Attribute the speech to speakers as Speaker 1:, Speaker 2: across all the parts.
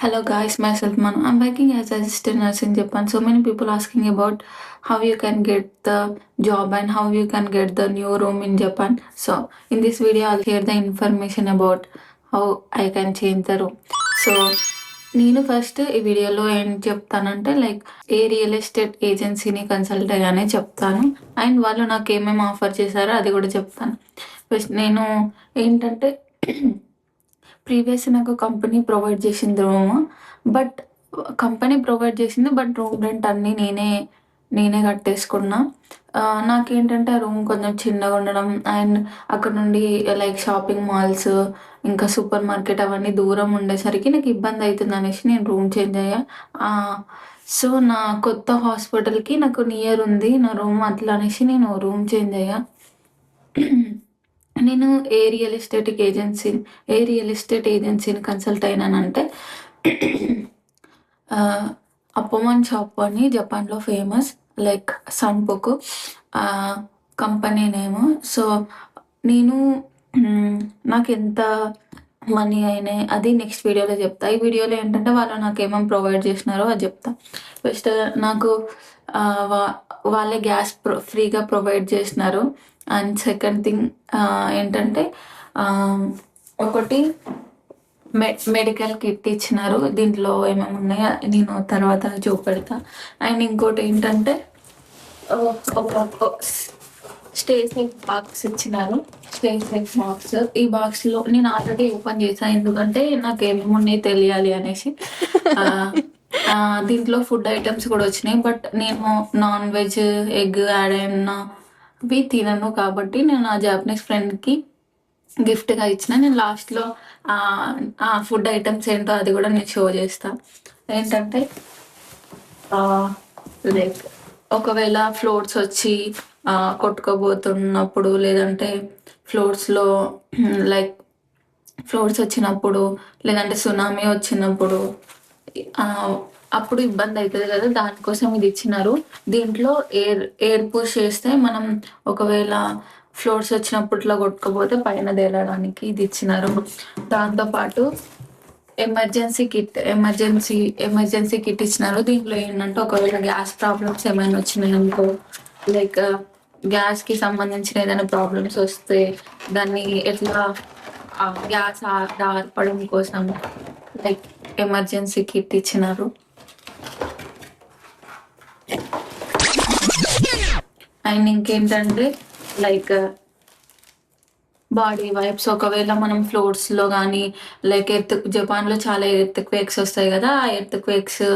Speaker 1: Hello guys, myself Manu. I'm working as assistant nurse in Japan. So many people asking about how you can get the job and how you can get the new room in Japan. So in this video, I'll share the information about how I can change the room. So నేను first ఈ వీడియోలో ఏం చెప్తానంటే like a real estate ఏజెన్సీని consult అయ్యానే చెప్తాను and వాళ్ళు నాకు ఏమేమి ఆఫర్ చేశారో అది కూడా చెప్తాను. ఫస్ట్ నేను ఏంటంటే ప్రీవియస్ నాకు కంపెనీ ప్రొవైడ్ చేసింది రూమ్. బట్ కంపెనీ ప్రొవైడ్ చేసింది బట్ రూమ్ రెంట్ అన్నీ నేనే కట్టేసుకున్నా. నాకేంటంటే ఆ రూమ్ కొంచెం చిన్నగా ఉండడం అండ్ అక్కడ నుండి లైక్ షాపింగ్ మాల్స్ ఇంకా సూపర్ మార్కెట్ అవన్నీ దూరం ఉండేసరికి నాకు ఇబ్బంది అవుతుంది అనేసి నేను రూమ్ చేంజ్ అయ్యా. సో నా కొత్త హాస్పిటల్కి నాకు నియర్ ఉంది నా రూమ్, అట్లా అనేసి నేను రూమ్ చేంజ్ అయ్యా. నేను ఏ రియల్ ఎస్టేట్ ఏజెన్సీని కన్సల్ట్ అయినానంటే అపోమన్ షాప్ అని జపాన్లో ఫేమస్, లైక్ సన్పుకు కంపెనీ నేమ్. సో నేను నాకు ఎంత మనీ అయినాయి అది నెక్స్ట్ వీడియోలో చెప్తా. ఈ వీడియోలో ఏంటంటే వాళ్ళు నాకు ఏమేమి ప్రొవైడ్ చేసినారో అది చెప్తా. ఫస్ట్ నాకు వాళ్ళే గ్యాస్ ఫ్రీగా ప్రొవైడ్ చేసినారు. అండ్ సెకండ్ థింగ్ ఏంటంటే ఒకటి మెడికల్ కిట్ ఇచ్చినారు. దీంట్లో ఏమేమి ఉన్నాయో నేను తర్వాత చూపెడతా. అండ్ ఇంకోటి ఏంటంటే ఒక స్టేషనరీ బాక్స్ ఇచ్చినారు, స్టేషనరీ బాక్స్. ఈ బాక్స్లో నేను ఆల్రెడీ ఓపెన్ చేశాను ఎందుకంటే నాకు ఏమేమి ఉన్నాయి తెలియాలి అనేసి. దీంట్లో ఫుడ్ ఐటమ్స్ కూడా వచ్చినాయి బట్ నేను నాన్ వెజ్ ఎగ్ యాడ్ అయినవి తినను కాబట్టి నేను నా జాపనీస్ ఫ్రెండ్కి గిఫ్ట్గా ఇచ్చిన. నేను లాస్ట్లో ఆ ఫుడ్ ఐటమ్స్ ఏంటో అది కూడా నేను షో చేస్తాను. ఏంటంటే లైక్ ఒకవేళ ఫ్లోట్స్ వచ్చి కొట్టుకోబోతున్నప్పుడు లేదంటే ఫ్లోట్స్లో లైక్ ఫ్లోట్స్ వచ్చినప్పుడు లేదంటే సునామీ వచ్చినప్పుడు అప్పుడు ఇబ్బంది అవుతుంది కదా, దానికోసం ఇది ఇచ్చినారు. దీంట్లో ఎయిర్ పుష్ చేస్తే మనం ఒకవేళ ఫ్లోర్స్ వచ్చినప్పుడు ఇట్లా కొట్టుకోపోతే పైన తేలడానికి ఇది ఇచ్చినారు. దాంతోపాటు ఎమర్జెన్సీ కిట్ ఇచ్చినారు. దీంట్లో ఏంటంటే ఒకవేళ గ్యాస్ ప్రాబ్లమ్స్ ఏమైనా వచ్చినాయి అనుకో, లైక్ గ్యాస్కి సంబంధించిన ఏదైనా ప్రాబ్లమ్స్ వస్తే దాన్ని ఎట్లా గ్యాస్ ఆర్పడం కోసం లైక్ ఎమర్జెన్సీ కిట్ ఇచ్చినారు. అండ్ ఇంకేంటంటే లైక్ బాడీ వైప్స్, ఒకవేళ మనం ఫ్లోర్స్లో కానీ లైక్ జపాన్లో చాలా ఎర్త్క్వేక్స్ వస్తాయి కదా, ఆ ఎర్త్క్వేక్స్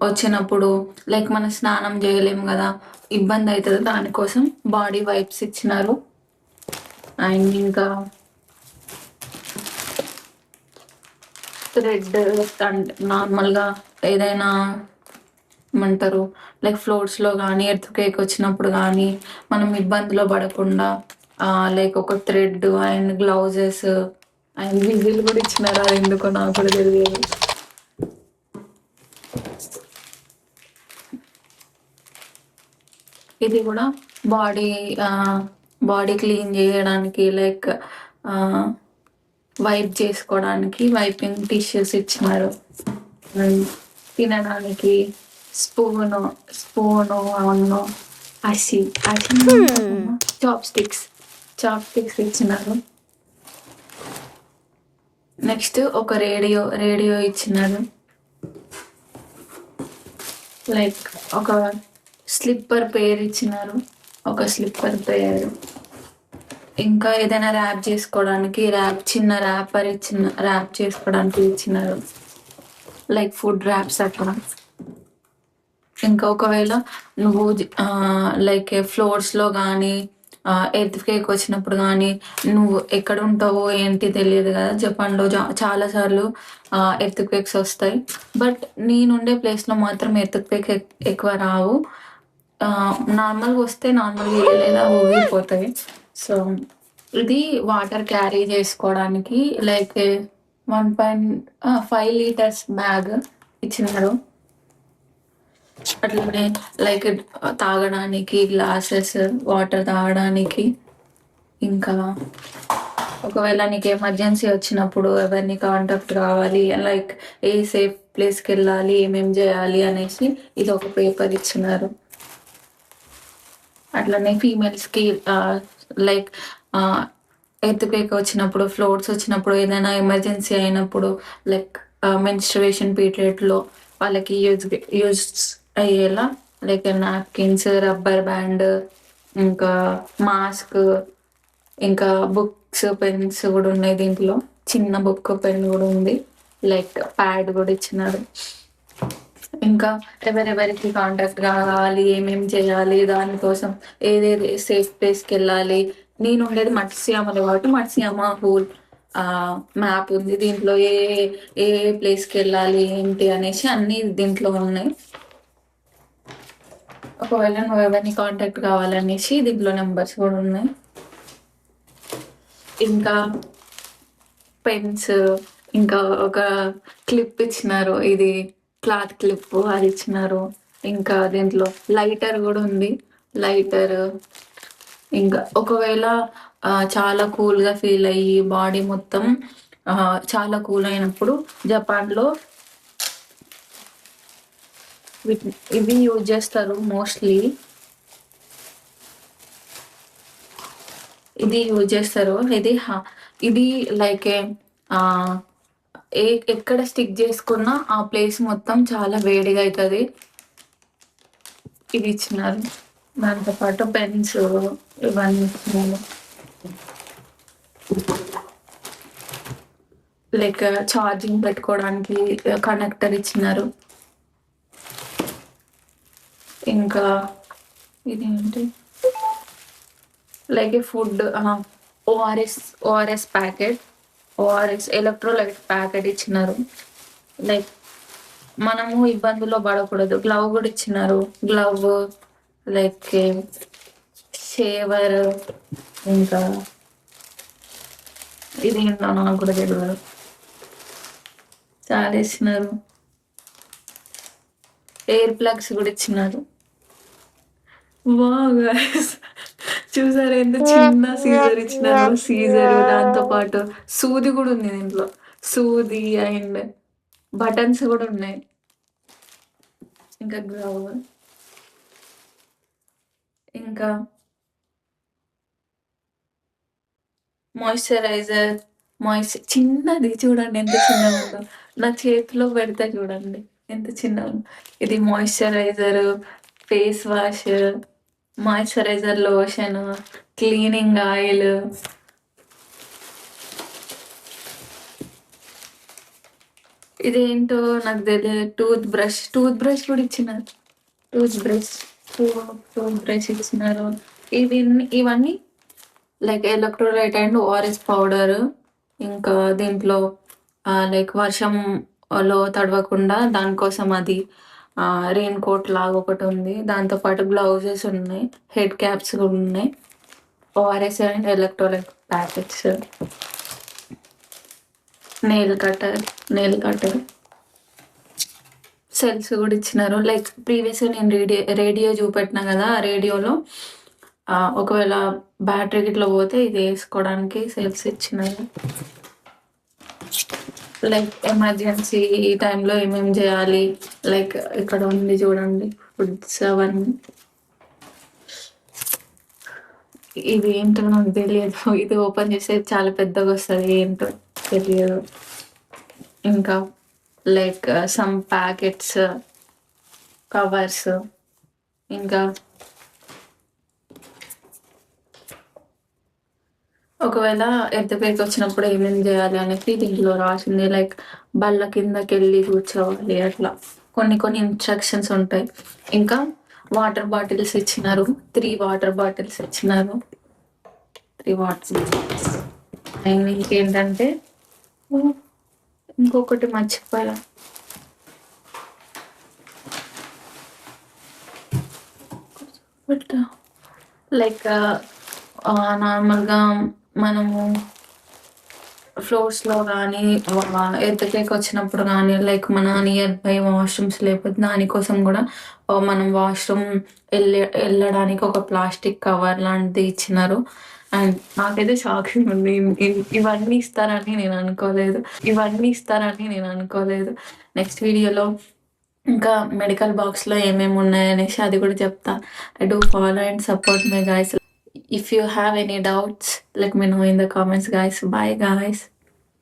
Speaker 1: వచ్చినప్పుడు లైక్ మనం స్నానం చేయలేము కదా, ఇబ్బంది అవుతుంది, దానికోసం బాడీ వైప్స్ ఇచ్చినారు. అండ్ ఇంకా థ్రెడ్ అంటే నార్మల్గా ఏదైనా ఏమంటారు లైక్ ఫ్లోర్స్లో కానీ ఎర్త్క్వేక్ వచ్చినప్పుడు కానీ మనం ఇబ్బందిలో పడకుండా లైక్ ఒక thread and gloves and whistle కూడా ఇచ్చినారు. అది ఎందుకో నాకు కూడా తెలియదు. ఇది కూడా బాడీ క్లీన్ చేయడానికి లైక్ వైప్ చేసుకోవడానికి వైపింగ్ టిష్యూస్ ఇచ్చినారు. తినడానికి స్పూను అవును చాప్ స్టిక్స్ ఇచ్చినారు. నెక్స్ట్ ఒక రేడియో ఇచ్చినారు. లైక్ ఒక స్లిప్పర్ పేర్ ఇచ్చినారు, ఒక స్లిప్పర్ పేర్. ఇంకా ఏదైనా ర్యాప్ చేసుకోవడానికి చిన్న ర్యాప్ చేసుకోవడానికి ఇచ్చినారు, లైక్ ఫుడ్ ర్యాప్స్ అట్లా. ఇంకా ఒకవేళ నువ్వు లైక్ ఫ్లోర్స్లో కానీ ఎర్త్క్వేక్ వచ్చినప్పుడు కానీ నువ్వు ఎక్కడ ఉంటావో ఏంటి తెలియదు కదా, జపాన్లో చాలాసార్లు ఎర్త్క్వేక్స్ వస్తాయి. బట్ నేనుండే ప్లేస్లో మాత్రం ఎర్త్క్వేక్ ఎక్కువ రావు. నార్మల్గా వస్తే నార్మల్గా లేదా ఊగిపోతాయి. సో ఇది వాటర్ క్యారీ చేసుకోవడానికి లైక్ 1.5 లీటర్స్ బ్యాగ్ ఇచ్చినారు. అట్లనే లైక్ తాగడానికి గ్లాసెస్, వాటర్ తాగడానికి. ఇంకా ఒకవేళ నీకు ఎమర్జెన్సీ వచ్చినప్పుడు ఎవరిని కాంటాక్ట్ కావాలి, లైక్ ఏ సేఫ్ ప్లేస్కి వెళ్ళాలి, ఏమేం చేయాలి అనేసి ఇది ఒక పేపర్ ఇచ్చినారు. అట్లనే ఫీమేల్స్కి లైక్ ఎర్త్‌క్వేక్ వచ్చినప్పుడు, ఫ్లోడ్స్ వచ్చినప్పుడు, ఏదైనా ఎమర్జెన్సీ అయినప్పుడు, లైక్ మెన్స్ట్రుయేషన్ పీరియడ్‌లో వాళ్ళకి యూజ్ అయ్యేలా లైక్ నాప్కిన్స్, రబ్బర్ బ్యాండ్, ఇంకా మాస్క్, ఇంకా బుక్స్, పెన్స్ కూడా ఉన్నాయి దీంట్లో. చిన్న బుక్, పెన్ కూడా ఉంది. లైక్ ప్యాడ్ కూడా ఇచ్చినారు. ఇంకా ఎవరెవరికి కాంటాక్ట్ కావాలి, ఏమేం చేయాలి, దానికోసం ఏదేది సేఫ్ ప్లేస్కి వెళ్ళాలి. నేను ఉండేది మట్సియామలో కాబట్టి మట్సియామ హోల్ మ్యాప్ ఉంది. దీంట్లో ఏ ఏ ప్లేస్కి వెళ్ళాలి ఏంటి అనేసి అన్నీ దీంట్లో ఉన్నాయి. ఒకవేళ నువ్వు ఎవరిని కాంటాక్ట్ కావాలనేసి దీంట్లో నెంబర్స్ కూడా ఉన్నాయి. ఇంకా పెన్స్, ఇంకా ఒక క్లిప్ ఇచ్చినారు, ఇది క్లాత్ క్లిప్ అది ఇచ్చినారు. ఇంకా దీంట్లో లైటర్ కూడా ఉంది. లైటర్ ఇంకా ఒకవేళ చాలా కూల్గా ఫీల్ అయ్యి బాడీ మొత్తం చాలా కూల్ అయినప్పుడు జపాన్లో ఇవి యూజ్ చేస్తారు మోస్ట్లీ. ఇది యూజ్ చేస్తారు. ఇది లైక్ ఎక్కడ స్టిక్ చేసుకున్నా ఆ ప్లేస్ మొత్తం చాలా వేడిగా అవుతుంది. ఇది ఇచ్చినారు. దాంతో పాటు పెన్స్ ఇవన్నీ ఇచ్చినారు. లైక్ ఛార్జింగ్ పెట్టుకోవడానికి కనెక్టర్ ఇచ్చినారు. ఇంకా ఇదేంటి like food ORS packet, ORS electrolyte packet ఇచ్చినారు. లైక్ మనము ఇబ్బందుల్లో పడకూడదు. గ్లవ్ కూడా ఇచ్చినారు. గ్లవ్ లైక్ షేవర్, ఇంకా ఇది నాకు కూడా తెలియదు, చాలా ఇచ్చినారు. ఎయిర్ ప్లగ్స్ కూడా ఇచ్చినారు. చూసారు ఎంత చిన్న సీజర్ ఇచ్చినారు. సీజర్ దాంతో పాటు సూది కూడా ఉంది దీంట్లో. సూది అండ్ బటన్స్ కూడా ఉన్నాయి. ఇంకా గ్లవ్, ఇంకా మాయిశ్చరైజర్, చిన్నది చూడండి ఎంత చిన్నగా ఉందో. నా చేతిలో పెడితే చూడండి ఎంత చిన్నగా ఉందో. ఇది moisturiser, face wash, moisturiser lotion, cleaning oil, ఇదేంటో నాకు తెలియదు. టూత్ బ్రష్ కూడా ఇచ్చినారు. టూత్ బ్రష్ ఇచ్చినారు. ఇవన్నీ like electrolyte and ORS powder. ఇంకా దీంట్లో లైక్ వర్షంలో తడవకుండా దానికోసం అది రెయిన్ కోట్ లాగా ఒకటి ఉంది. దాంతోపాటు గ్లౌజెస్ ఉన్నాయి, హెడ్ క్యాప్స్ కూడా ఉన్నాయి. ORS and electrolyte packets, nail cutter, cells కూడా ఇచ్చినారు. లైక్ ప్రీవియస్గా నేను రేడియో చూపెట్టినా కదా, ఆ రేడియోలో ఒకవేళ బ్యాటరీ గిట్లా పోతే ఇది వేసుకోవడానికి సెల్స్ ఇచ్చినారు. లైక్ ఎమర్జెన్సీ టైంలో ఏమేమి చేయాలి, లైక్ ఇక్కడ ఉంది చూడండి ఫుడ్స్ అవన్నీ. ఇది ఏంటో నాకు తెలియదు. ఇది ఓపెన్ చేస్తే చాలా పెద్దగా వస్తుంది, ఏంటో తెలియదు. ఇంకా లైక్ సమ్ ప్యాకెట్స్, కవర్స్, ఇంకా ఒకవేళ ఎర్త్‌క్వేక్ వచ్చినప్పుడు ఏమేమి చేయాలి అనేది దీంట్లో రాసింది. లైక్ బల్ల కిందకి వెళ్ళి కూర్చోవాలి, అట్లా కొన్ని ఇన్స్ట్రక్షన్స్ ఉంటాయి. ఇంకా వాటర్ బాటిల్స్ ఇచ్చినారు. 3 వాటర్ బాటిల్స్ ఇచ్చినారు. 3 వాటర్ బాటిల్స్. అండ్ ఇంకేంటంటే ఇంకొకటి మర్చిపోయా. లైక్ నార్మల్గా మనము ఫ్లోర్స్లో కానీ ఎర్త్‌క్వేక్ వచ్చినప్పుడు కానీ లైక్ మన నియర్ బై వాష్రూమ్స్ లేకపోతే దానికోసం కూడా మనం వాష్రూమ్ వెళ్ళడానికి ఒక ప్లాస్టిక్ కవర్ లాంటిది ఇచ్చినారు. అండ్ నాకైతే షాకింగ్ ఉంది. ఇవన్నీ ఇస్తారని నేను అనుకోలేదు. నెక్స్ట్ వీడియోలో ఇంకా మెడికల్ బాక్స్‌లో ఏమేమి ఉన్నాయనేసి అది కూడా చెప్తా. I do follow and support my guys. If you have any doubts, let me know in the comments, guys. Bye, guys.